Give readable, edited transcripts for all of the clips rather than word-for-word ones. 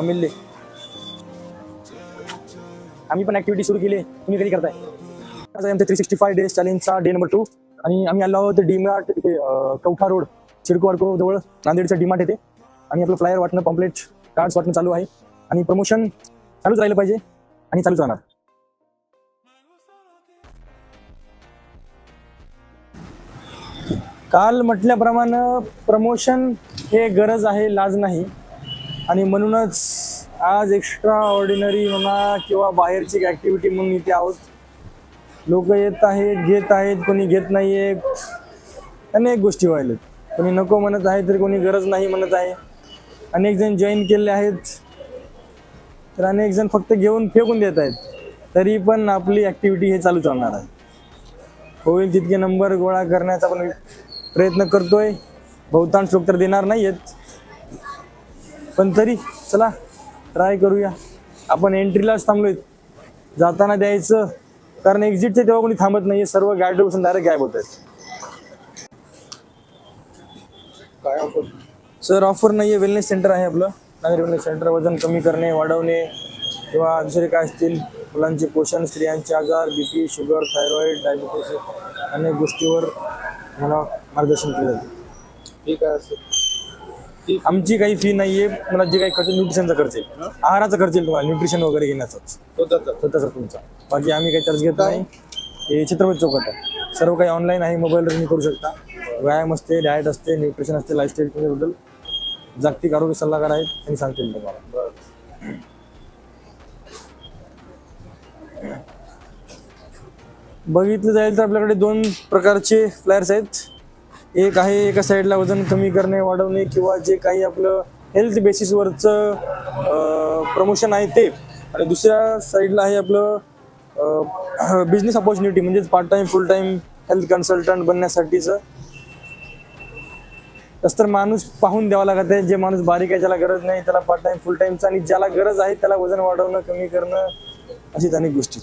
मिळले. आम्ही पण ऍक्टिव्हिटी सुरू केली. तुम्ही कधी करताय? आज आमच्या 365 डेज चॅलेंजचा डे नंबर 2 आणि आम्ही आलो आहोत डीमार्ट कौठा रोड सिडको आडको जवळ नांदेडचं डीमार्ट येते. आणि आपलं फ्लायर वाटणं पॉम्पलेट कार्ड्स वाटणं चालू आहे आणि प्रमोशन चालूच राहिलं पाहिजे आणि चालूच राहणार. काल म्हटल्याप्रमाणे प्रमोशन हे गरज आहे, लाज नाही. आणि म्हणूनच आज एक्स्ट्रा ऑर्डिनरी म्हणा किंवा बाहेरची ॲक्टिव्हिटी म्हणून इथे आहोत. लोक येत आहेत, घेत आहेत, कोणी घेत नाही आहे. अनेक गोष्टी व्हायलेत. कोणी नको म्हणत आहे तर कोणी गरज नाही म्हणत आहे. अनेक जण जॉईन केले आहेत तर अनेक जण फक्त घेऊन फेकून देत आहेत. तरी पण आपली ॲक्टिव्हिटी हे चालूच राहणार आहे. होईल तितके नंबर गोळा करण्याचा पण प्रयत्न करतोय. बहुतांश लोक तर देणार नाही आहेत, पण तरी चला ट्राय करूया. आपण एंट्रीलाच थांबलोय, जाताना द्यायचं, कारण एक्झिटचे तेव्हा कोणी थांबत नाही. सर्व गाडीवर बसून डायरेक्ट गायब होत आहेत. काय ऑफर? सर ऑफर नाही आहे. वेलनेस सेंटर आहे आपलं, नागरी वेलनेस सेंटर. वजन कमी करणे, वाढवणे किंवा दुसरे काय असतील, मुलांचे पोषण, स्त्रियांचे आजार, BP, शुगर, थायरॉइड, डायबिटीस, अनेक गोष्टीवर मला मार्गदर्शन केलं जातं. ठीक आहे सर. आमची काही फी नाही आहे. मला जे काही खर्च न्यूट्रिशनचा खर्च आहे, आहाराचा खर्च आहे तुम्हाला, न्यूट्रिशन वगैरे घेण्याचाच स्वतःचा तुमचा. बाकी आम्ही काही चार्ज घेत नाही. हे छत्रपती चौकात आहे. सर्व काही ऑनलाईन आहे, मोबाईलवर तुम्ही करू शकता. व्यायाम असते, डाएट असते, न्यूट्रिशन असते, लाईफस्टाईलबद्दल जागतिक आरोग्य सल्लागार आहेत, त्यांनी सांगतील तुम्हाला. बघितलं जाईल तर आपल्याकडे 2 प्रकारचे फ्लायर्स आहेत. एक आहे एका साईडला वजन कमी करणे, वाढवणे किंवा जे काही आपलं हेल्थ बेसिसवरचं प्रमोशन आहे ते, आणि दुसऱ्या साईडला आहे आपलं बिझनेस अपॉर्च्युनिटी, म्हणजेच part time full time health consultant बनण्यासाठीचं. तसं तर माणूस पाहून द्यावा लागत आहे. जे माणूस बारीक आहे, ज्याला गरज नाही, त्याला पार्ट टाइम फुल टाइमचं, आणि ज्याला गरज आहे त्याला वजन वाढवणं, कमी करणं, अशीच अनेक गोष्टी.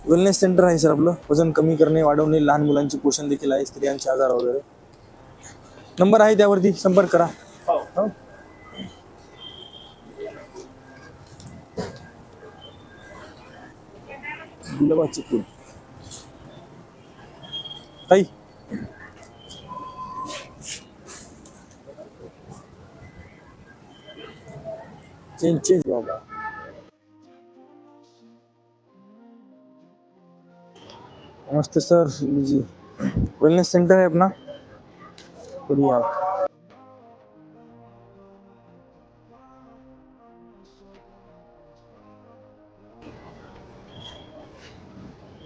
वेलनेस सेंटर आहे सर आपलं. वजन कमी करणे, वाढवणे, लहान मुलांचे पोषण देखील आहे, स्त्रियांचे आजार वगैरे. नंबर आहे त्यावरती संपर्क करा. हो. ताई चेंज बाबा. नमस्ते सर. जी वेलनेस सेंटर है अपना, करिए आप.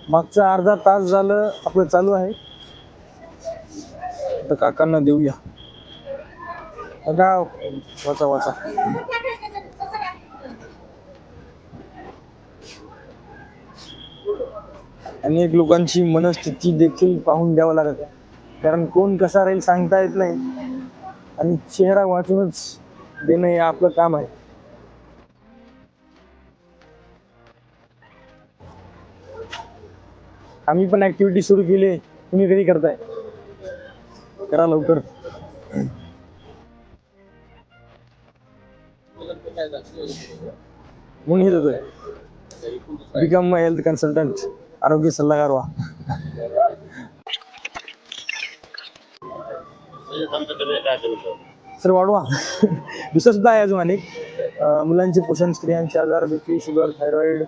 मागचा अर्धा तास झालं आपलं चालू आहे. आता काकांना देऊया. बघा, वाचा. अनेक लोकांची मनस्थिती देखील पाहून द्यावं लागत आहे, कारण कोण कसा राहील सांगता येत नाही, आणि चेहरा वाचूनच देणं हे आपलं काम आहे. आम्ही पण ऍक्टिव्हिटी सुरू केली. तुम्ही कधी करताय? करा लवकर. म्हणून हेच होतोय, बिकम हेल्थ कन्सल्टंट, आरोग्य सल्लागार व्हा. सर वाढवा. दुसरं सुद्धा आहे अजून अनेक. मुलांचे पोषण, स्त्रियांचे आजार, BP, शुगर, थायरॉइड,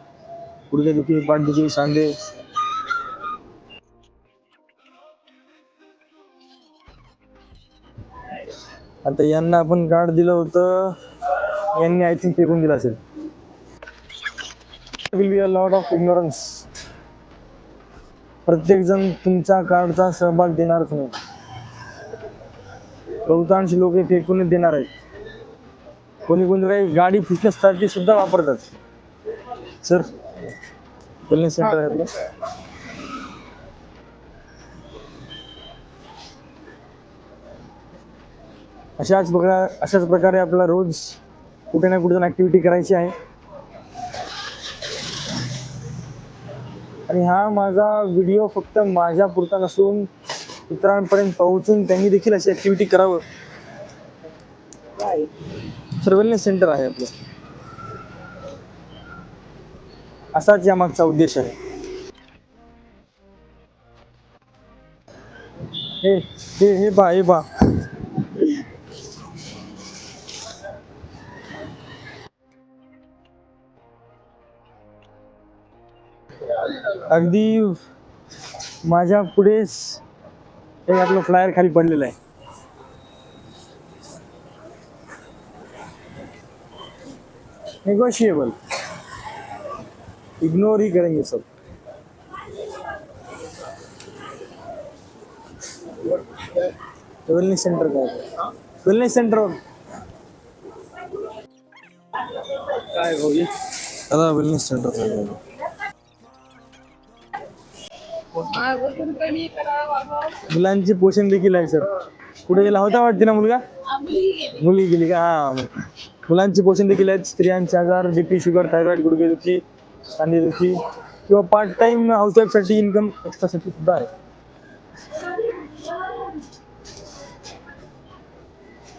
गुडघेदुखी, पाठदुखी, सांधे. आता यांना आपण कार्ड दिलं होतं, यांनी आय थिंक फेकून दिलं असेल. Will be a lot of ignorance. प्रत्येक जण तुमच्या कार्डचा सहभाग देणारच नाही. बहुतांश लोक हे फेकूनच देणार आहेत. कोणी काही गाडी फिटनेससाठी सुद्धा वापरतात. सर वेलनेस सेंटर आहे. अशाच प्रकारे आपल्याला रोज कुठे ना कुठे ऍक्टिव्हिटी करायची आहे. आणि हा माझा व्हिडिओ फक्त माझ्या पुरता नसून इतरांपर्यंत पोहोचून त्यांनी देखील अशी ऍक्टिव्हिटी करावं सर वेलनेस सेंटर आहे आपलं. असाच यामागचा उद्देश आहे. हे हे हे बा हे बा अगदी माझ्या पुढेच एक आपलं फ्लायर खाली पडलेलं आहे. नेगोशिएबल, इग्नोर ही करेंगे सब. वेलनेस सेंटर काय? वेलनेस सेंटर काय भाऊ? दादा वेलनेस सेंटर काय? मुलांचे पोषण देखील आहे सर. कुठे गेला होता वाटते ना मुलगा? मुलगी गेली का? हा, मुलांचे पोषण देखील आहेत. स्त्रियांचे आजार, बीपी, शुगर, थायरॉइड, गुडघेदुखी, सांधेदुखी किंवा पार्ट टाइम हाऊसवाईफ साठी इन्कम एक्स्ट्रासाठी सुद्धा आहे.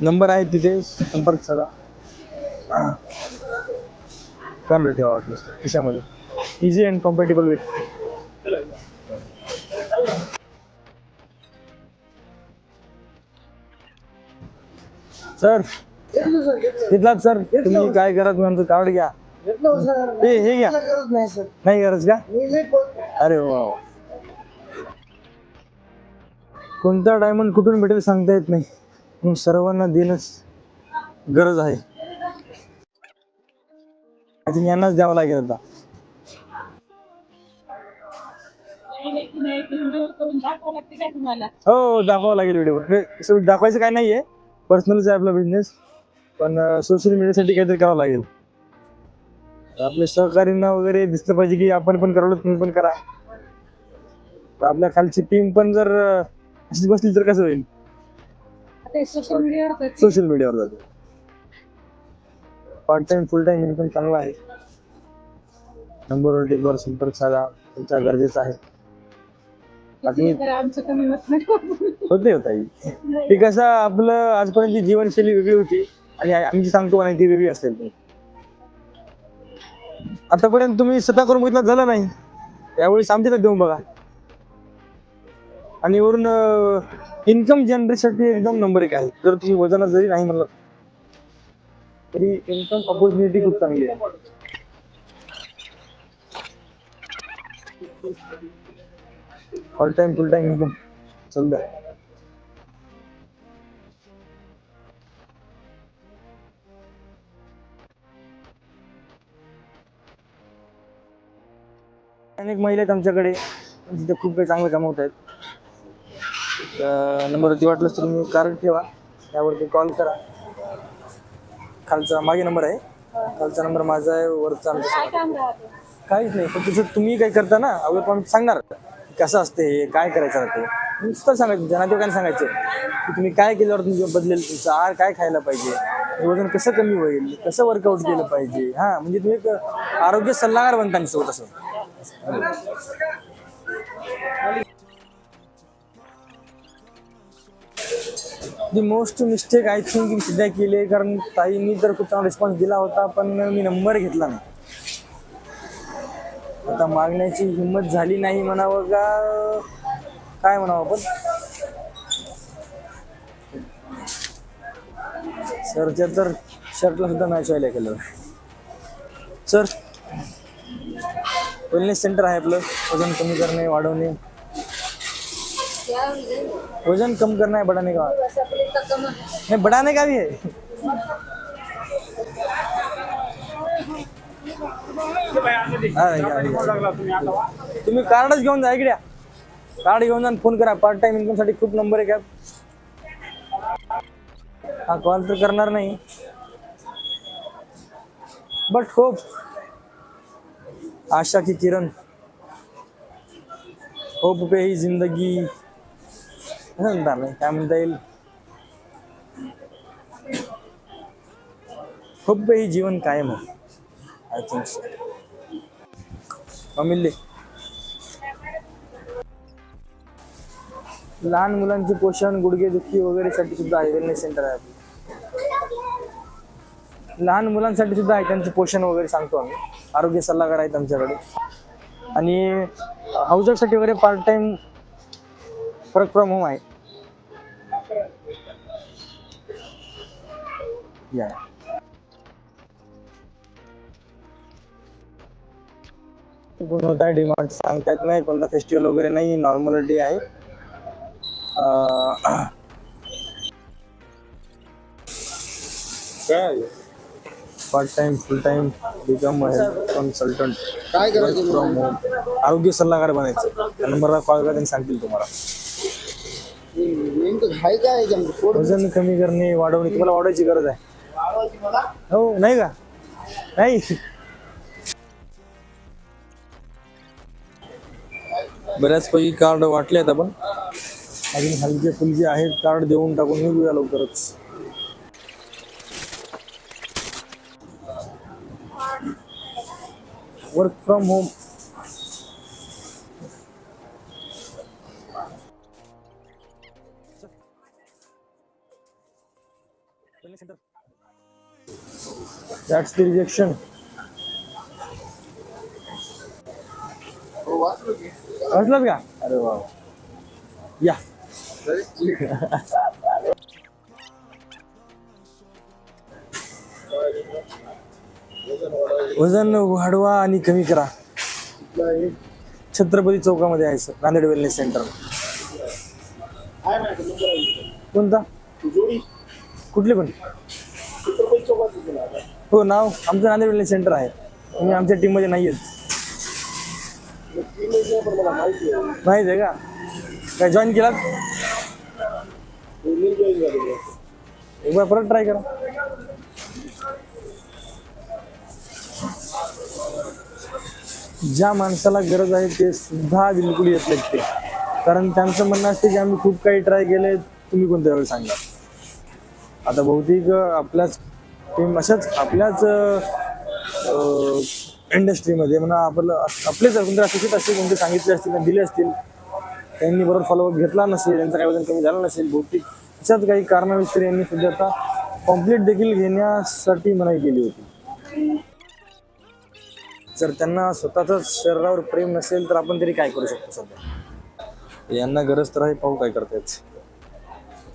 नंबर आहे तिथे, संपर्क साधा. काम ठेवा वाटलं खिशामध्ये. Easy and comfortable way. Sir घेतलात सर. तुम्ही काय करा, तुम्ही कार्ड घ्या. हे घ्या. नाही गरज का? अरे वा. कोणता डायमंड कुठून भेटेल सांगता येत नाही, म्हणून सर्वांना देणंच गरज आहे. यांनाच द्यावं लागेल आता. हो दाखवावं लागेल व्हिडिओ. दाखवायचं काय नाहीये, पर्सनलच आहे आपला बिझनेस, पण सोशल मीडियासाठी काहीतरी करावं लागेल. आपल्या सहकार्यांना वगैरे दिसलं पाहिजे की आपण पण करावं, तुम्ही पण करा. आपल्या खालची टीम पण जर अशीच बसली तर कसं होईल? सोशल मीडियावर जाते. Part time full time income चांगला आहे. नंबरवर संपर्क साधा, तुमचा गरजेचा आहे. होते होता ते कसं आपलं आजपर्यंत जीवनशैली वेगळी होती आणि आमची सांगतो नाही ती वेगळी असेल. आतापर्यंत तुम्ही स्वतः करून बघितलं झालं नाही, यावेळेस आमच्याकडे देऊन बघा. आणि वरून इन्कम जनरेशनसाठी एकदम नंबर एक आहे. जर तुम्ही वजन जरी नाही म्हणलं तरी इन्कम ऑपॉर्च्युनिटी खूप चांगली आहे. All time full time income सध्या. अनेक महिला आहेत आमच्याकडे, तिथे खूप काही चांगलं कमवत आहेत. नंबरवरती वाटलं तर तुम्ही कार्ड ठेवा, त्यावरती कॉल करा. खालचा मागे नंबर आहे, खालचा नंबर माझा आहे, वरचा आमचा. काहीच नाही, फक्त जर तुम्ही काय करता ना, अगोदर पण सांगणार कसं असते हे, काय करायचं राहते. नुसतं सांगायचं, जनादेवकांना सांगायचं की तुम्ही काय केल्यावर तुमचं बदलेल, तुमचं आहार काय खायला पाहिजे, वजन कसं कमी होईल, कसं वर्कआउट केलं पाहिजे. हा म्हणजे तुम्ही एक आरोग्य सल्लागार बनता सोबत असं. The most mistake I think सध्या केली आहे, कारण ताईंनी तर खूप चांगला रिस्पॉन्स दिला होता, पण मी नंबर घेतला नाही. आता मागण्याची हिंमत झाली नाही म्हणावं का काय म्हणावं. पण सरच्या तर शर्टला सुद्धा मॅच व्हायला कलर. सर वेलनेस सेंटर आहे आपलं. वजन कमी करणे, वाढवणे, वजन कम करना है, बढ़ाने का नहीं, बढ़ाने का भी है. तुम्ही कार्डच घेऊन जा इकडे. कार्ड घेऊन जा, फोन करा. पार्ट टाइम इन्कम साठी खूप नंबर आहे का? हा कॉल तर करणार नाही, बट होप, आशा की किरण, होप पे ही जिंदगी, नाही काय म्हणता येईल, होप पे ही जीवन कायम आहे. I think so. अमिल्ले लहान मुलांचे पोषण, गुडघेदुखी वगैरे साठी सुद्धा वेलनेस सेंटर आहे. लहान मुलांसाठी सुद्धा आहे, त्यांचं पोषण वगैरे सांगतो आम्ही. आरोग्य सल्लागार आहेत आमच्याकडे. आणि हाऊससाठी वगैरे part time work from home आहे. या कोणता डिमांड सांगता येत नाही, कोणता फेस्टिवल वगैरे नाही, नॉर्मल डे आहे. काय part time full time become health consultant काय करायचं फ्रॉम होम, आरोग्य सल्लागार बनायचं. त्या नंबरला कॉल करा, त्यांनी सांगतील तुम्हाला. नेमकं काय काय वजन कमी करणे, वाढवणे. तुम्हाला वाढवायची गरज आहे? हो, नाही का? नाही. बऱ्याचपैकी कार्ड वाटले आहेत आपण. अजून हलके फुलके आहेत कार्ड, देऊन टाकून निघूया लवकरच. Work from home. That's the rejection. वाचलात का? अरे वा. या वजन वाढवा आणि कमी करा. छत्रपती चौकामध्ये आहे सर, नांदेड वेलनेस सेंटर. कोणता? कुठले पण? हो, नाव आमचं नांदेड वेलनेस सेंटर आहे. मी आमच्या टीम मध्ये नाही आहेत. माहित आहे का? काय जॉईन केलात? एक बार परत ट्राय करा. ज्या माणसाला गरज आहे ते सुद्धा बिलकुल येत नाहीत ते, कारण त्यांचं म्हणणं असते की आम्ही खूप काही ट्राय केले, तुम्ही कोणत्या वेळी सांगा. आता बहुतेक आपल्याच टीम अशाच आपल्याच इंडस्ट्रीमध्ये म्हणा, आपलेच कोणते अशिक्षित असतील, कोणते सांगितले असतील, दिले असतील, त्यांनी बरोबर फॉलोअप घेतला नसेल, त्यांचं काही वजन कमी झालं नसेल, बहुतेक अशाच काही कारणाविषयी यांनी सुद्धा आता कॉम्प्लीट देखील घेण्यासाठी मनाई केली होती. जर त्यांना स्वतःच शरीरावर प्रेम नसेल तर आपण तरी काय करू शकतो सध्या. यांना गरज तर आहे, पाहू काय करतायत,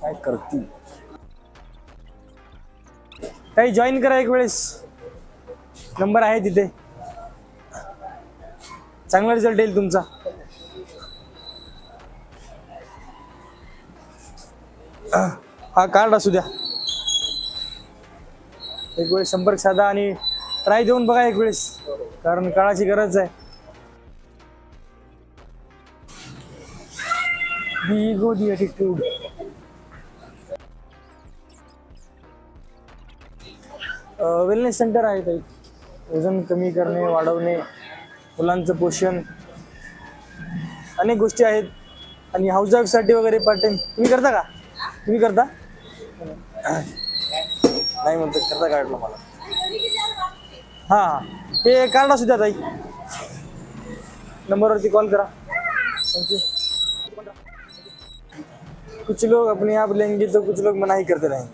काय करतील. काही जॉईन करा एक वेळेस, नंबर आहे तिथे. चांगला रिझल्ट येईल तुमचा. हा कार्ड असू द्या, एक वेळेस संपर्क साधा आणि ट्राय देऊन बघा एक वेळेस, कारण काळाची गरज आहे. The ego, the attitude. Wellness centre आहे काही. वजन कमी करणे, वाढवणे, मुलांचं पोषण, अनेक गोष्टी आहेत. आणि हाऊस वाईफसाठी वगैरे पार्ट टाइम. तुम्ही करता का? तुम्ही करता? नाही म्हणतो, करता काढलं मला. हां, ते कार्ड असू द्या ताई, नंबरवरती कॉल करा. थँक्यू. कुछ लोग अपने आप लेंगे तो कुछ लोग मना ही करते रहेंगे.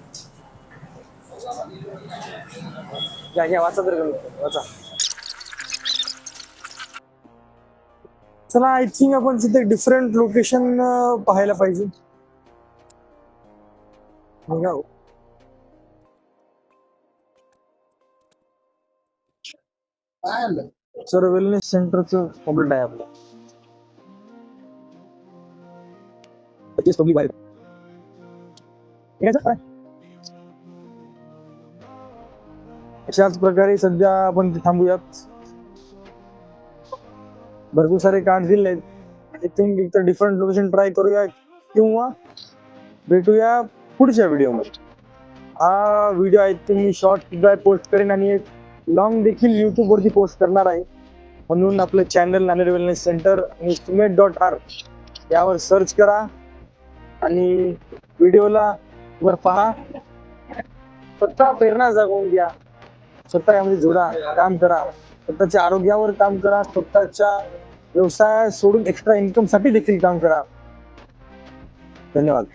घ्या घ्या, वाचा तर वाचा. चला, आय थिंक आपण तिथे डिफरंट लोकेशन पाहायला पाहिजे. सर, वेलनेस सेंटरचं कॉम्प्लीट आहे आपलं. अशाच प्रकारे सध्या आपण थांबूयात. भरपूर सारे कार्ड दिले. आय थिंक एक तर डिफरंट लोकेशन ट्राय करूया किंवा भेटूया पुढच्या व्हिडिओमध्ये. हा video I think me short सुद्धा पोस्ट करेन आणि एक लॉंग देखील यूट्यूबवरती पोस्ट करणार आहे. म्हणून आपलं चॅनल नांदेड वेलनेस सेंटर आणि estimate.r यावर सर्च करा आणि व्हिडिओला वर पहा. स्वतः प्रेरणा जागवून द्या, स्वतः यामध्ये जोडा, काम करा, स्वतःच्या आरोग्यावर काम करा, स्वतःच्या व्यवसाय सोडून एक्स्ट्रा इन्कम साठी देखील काम करा. धन्यवाद.